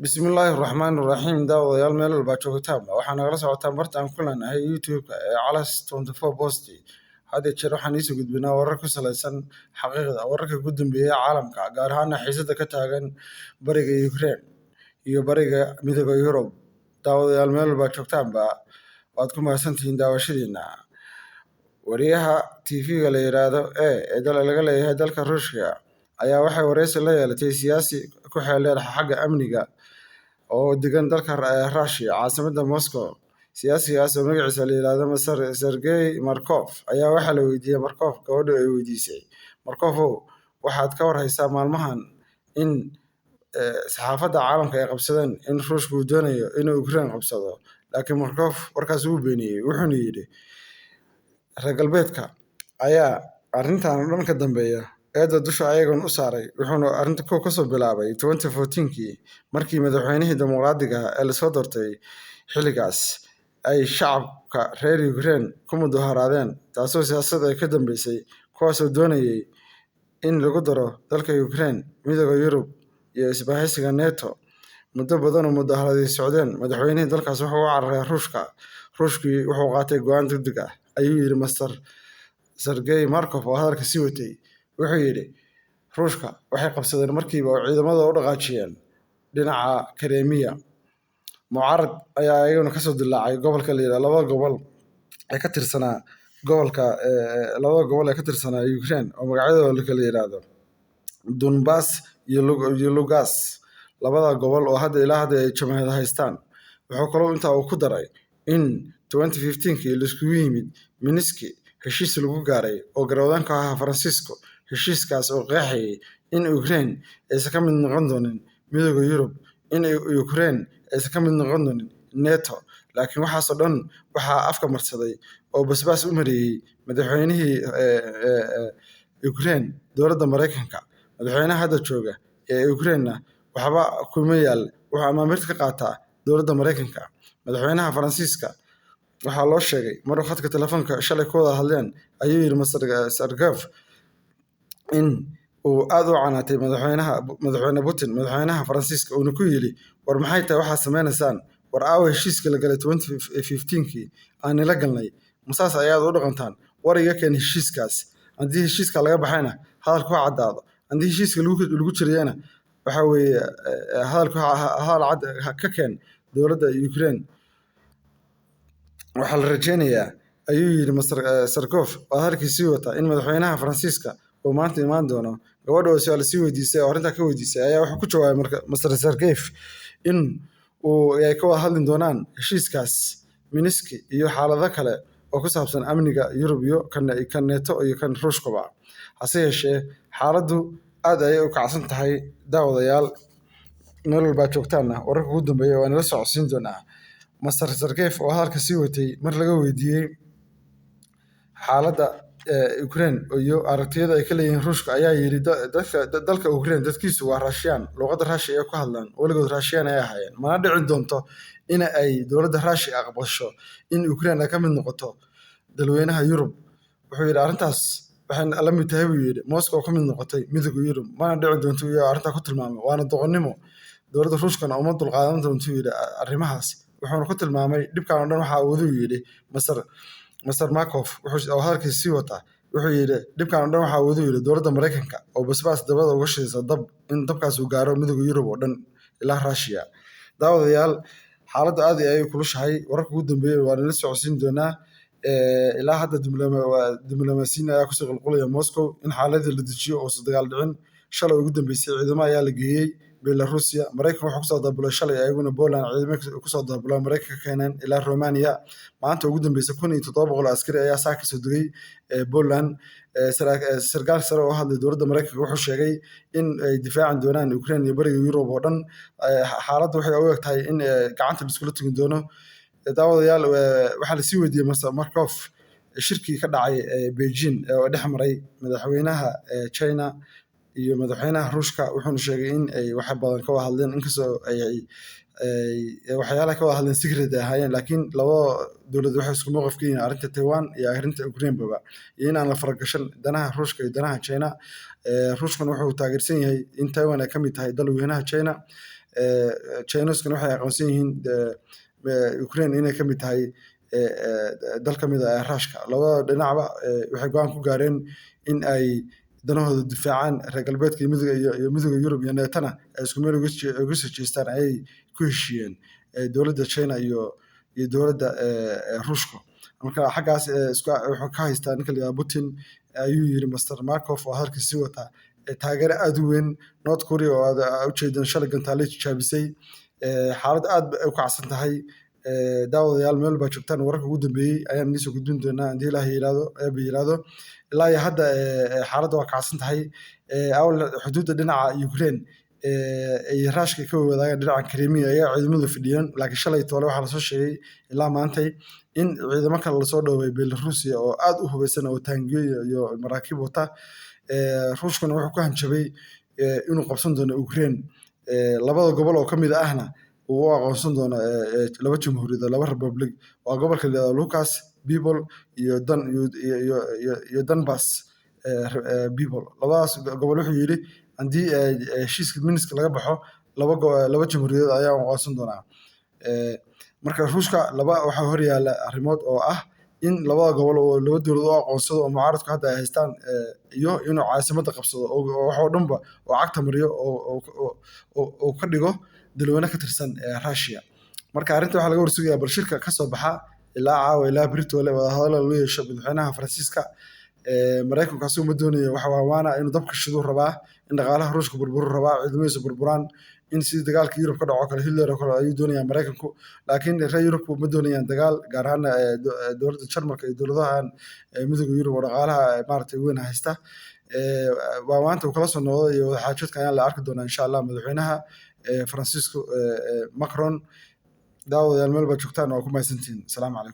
Bismillaahi Raxmaani Raxiim daawadayaal meel walba joogtaan waxaa nagala socotaan barta aan ku leenahay YouTube-ka ee Calas 24 Post had iyo jeer waxaan iisoo gudbinaa warar ku saleysan xaqiiqda wararka ugu dambeeya caalamka gaar ahaan xiisada ka taagan bariga Ukraine iyo bariga midowga Yurub daawadayaal meel walba joogtaanba waad ku mahadsantihiin daawashadiina wariyaha TV-ga la yiraahdo ee laga leeyahay dalka Ruushka ayaa waxay wareysi la yeelatay siyaasi ku xeeldheer xagga amniga oo degan dalka Russia caasimadda Moscow siyaasigaas oo magaciisa la yiraahdo Sergey Markov ayaa waxaa la weydiiyey Markov gabadha ay weydiisay Markov waxaad ka warhaysaa maalmahan in saxaafadda caalamka ay qabsadeen in Ruushku doonayo inuu Ukraine qabsado laakiin Markov warkaas uu beeniyey wuxuuna yidhi reer galbeedka ayaa arrintan dhan ka dambeeya eedda dusha ayagan u saaray wuxuuna arrinta ka soo bilaabay 2014kii markii madaxweynihii dimuqraadiga ee lasoo doortay xilligaas ay shacabka reer Ukraine ku mudaharaadeen taasoo siyaasad ay ka dambeysay kuwaasoo doonayay in lagu daro dalka Ukraine midowga Yurub iyo isbahaysiga NATO muddo badan oo mudaharaaday socdeen madaxweynihii dalkaas wuxuu u cararay Ruushkii wuxuu qaatay go'aan degdeg ah ayuu yidhi Master Sergey Markov oo hadalka sii watay wuxuu yidhi Ruushka waxay qabsadeen markiiba oo ciidamada u dhaqaajiyeen dhinaca Crimea mucaarad ayaa iyaguna kasoo dilaacay gobolka la yiraahdo laba gobol ee ka tirsanaa Ukraine oo magacyadooda kala yiraahdo Donbas iyo Lugansk labada gobol oo ilaa hadda ay jamhad haystaan wuxuu kaloo intaa uu ku daray in 2015kii la iskugu yimid Minsk heshiis lagu gaaray oo garowdanka ahaa Faransiisko heshiiskaas oo qeexayay in Ukraine aysan ka mid noqon doonin midowga Yurub in Ukraine aysan ka mid noqon doonin NATO laakiin waxaasoo dhan waxaa afka marsaday oo basbaas u mariyey madaxweynihii Ukraine dowladda Mareykanka madaxweynaha hadda jooga ee Ukraine waxba kuma yaal wuxuu amaamirta ka qaataa dowladda Mareykanka madaxweynaha Faransiiska waxaa loo sheegay maruu khadka telefoonka shalay ku wada hadleen ayuu yidhi Master Sergey in uu aad u canaatay madaxweyne Putin madaxweynaha Faransiiska uuna ku yidhi war maxay tahay waxaad sameynaysaan war aawa heshiiska la galay 2015kii aan nila galnay masaas ayaad u dhaqantaan war iga keen heshiiskaas haddii heshiiska laga baxayna hadalku ha caddaado haddii heshiiska lagu jiriyana waxa weeye hadal cad ka keen dowladda Ukraine waxaa la rajeynayaa ayuu yidhi Master Sergey oo hadalkii sii wata in madaxweynaha Faransiiska oo maanta imaan doono gabadha oo su'aal sii weydiisay oo arrinta ka weydiisay ayaa wuxuu ku jawaabay Master Sergey in ay ka wada hadli doonaan heshiiskaas Minsk iyo xaalado kale oo ku saabsan amniga Yurub iyo kan NATO iyo kan Ruushkaba hase yeeshee xaaladdu aad ayay u kacsan tahay daawadayaal meel walba joogtaana wararka ugu dambeeya waa nala socodsiin doonaa Master Sergey oo hadalka sii watay mar laga weydiiyey xaaladda Ukraine iyo aragtiyada ay ka leeyihiin Ruushka ayaa yidhi dalka Ukraine dadkiisu waa Russian luqadda Russia ay ku hadlaan weligood Russian ay ahaayeen mana dhici doonto in ay dowladda Russia aqbasho in Ukraine ay ka mid noqoto dalweynaha Yurub wuxuu yidhi arrintaas waxay la mid tahay buu yidhi Moscow ka mid noqotay midowga Yurub mana dhici doonto iyo arrintaa ku tilmaamay waana doqonnimo dowladda Ruushkana uma dulqaadan doonto yidhi arrimahaas wuxuuna ku tilmaamay dhibkan oo dhan waxaa awooduu yidhi Master Markov wuxuu hadalkiisa sii wataa wuxuu yidhi dhibkan oo dhan waxaa awooduu yidhi dowladda Mareykanka oo basbaas dabada uga shidaysa in dabkaas uu gaaro midowga Yurub oo dhan ilaa Russia daawadayaal xaaladdu aad ayay kulushahay wararka ugu dambeeyay waa nala socodsiin doonaa ilaa hadda diblomaasiyiin ayaa kusoo qulqulaya Moscow in xaaladda la dejiyo oo dagaal dhicin shalay ugu dambeysay ciidamo ayaa la geeyey Belarusia Mareykanka wuxuu kusoo daabulay shalay ayaguna Poland ciidamo kusoo daabulay Mareykanka keeneen ilaa Romania maanta ugu dambeysay 1700 askari ayaa saa kasoo degay Poland sarkaal sare oo hadlay dowladda Mareykanka wuxuu sheegay in ay difaacan doonaan Ukraine iyo bariga Yurub oo dhan xaaladdu waxay u egtahay in gacanta la iskula tagi doono daawadayaal waxaa la sii weydiiyey Master Markov shirkii ka dhacay Beijing oo dhex maray madaxweynaha China iyo madaxweynaha Ruushka wuxuuna sheegay in ay wax badan ka wada hadleen inkastoo ay waxyaalaha ka wada hadleen secret ahaayeen laakiin laba dowlad waxay isku mowqif ka yihiin arrinta Taiwan iyo arrinta Ukraine baba iyo in aan la faragashan danaha Ruushka iyo danaha China Ruushkana wuxuu taageersan yahay in Taiwan ay ka mid tahay dalweynaha China Chineskana waxay aqoonsan yihiin Ukraine inay ka mid tahay dal ka mid ah Ruushka. Labada dhinacba waxay go'aan ku gaareen in ay danahooda difaacaan. Reer galbeedka iyo midowga Yurub iyo NATOna ay isku meel uga soo jeestaan ayay ku heshiiyeen dowladda China iyo dowladda Ruushka. Marka xaggaas wuxuu ka haystaa ninka la yiraahdo Putin ayuu yiri Mr. Markov oo hadalkiisa sii wata taageero aad u weyn North Korea oo aad u jeedaan shalay gantaale jaabisay xaalad aad u kacsan tahay daawadayaal meel baa joogtaan wararka ugu dambeeyay ayaan idin soo gudbin doonaa haddii Ilaahay yiraahdo ilaa iyo hadda xaaladda waa kacsan tahay awal xuduudda dhinaca Ukraine ay Ruushka ka wadaagaan dhinaca Crimea ayaa ciidamadu fidhiyeen laakiin shalay toole waxaa la soo sheegay ilaa maantay in ciidamo kale la soo dhoobay Belarus oo aad u hubeysan oo taangiyo iyo maraakiib wata Ruushkana wuxuu ku hanjabay inuu qabsan doono Ukraine labada gobol oo ka mid ahna uu aqoonsan doono laba jamhuuriyad laba republic waa gobolka la yiraahdo Lukas people iyo Donbas people labadaas gobol wuxuu yiri haddii heshiiska Minsk laga baxo laba jamhuuriyad ayaa aqoonsan doonaa marka Ruushka waxaa hor yaala arrimood oo ah in labada gobol oo laba dowlad oo aqoonsado oo mucaaradku hadda ay haystaan iyo inuu caasimadda qabsado oo wax oo dhanba oo cagta mariyo oo ka dhigo dalweyne ka tirsan Russia. Marka arrinta waxaa laga warsugayaa bal shirka ka soo baxa ilaa caawa ilaa Britole wadahadalo loo yeesho madaxweynaha Faransiiska Mareykanka asuu ma doonayo waxa waana inuu dabka shido rabaa in dhaqaalaha Ruushka burburu rabaa ciidamadiisa burburaan in sidii dagaalka Yurub ka dhaco kale Hitler oo kale ayuu doonayaa Mareykanku laakiin reer Yurub ma doonayaan dagaal gaar ahaan dowladda Jarmalka iyo dowladahan midowga Yurub oo dhaqaalaha maaragtay weyn haysta waa maanta uu kala soo noqday iyo xaajoodka ayaan la arki doonaa insha Allah madaxweynaha Faransiiska Macron daawadayaal meel baa joogtaan oo ku mahadsantihiin. Assalaamu calaykum.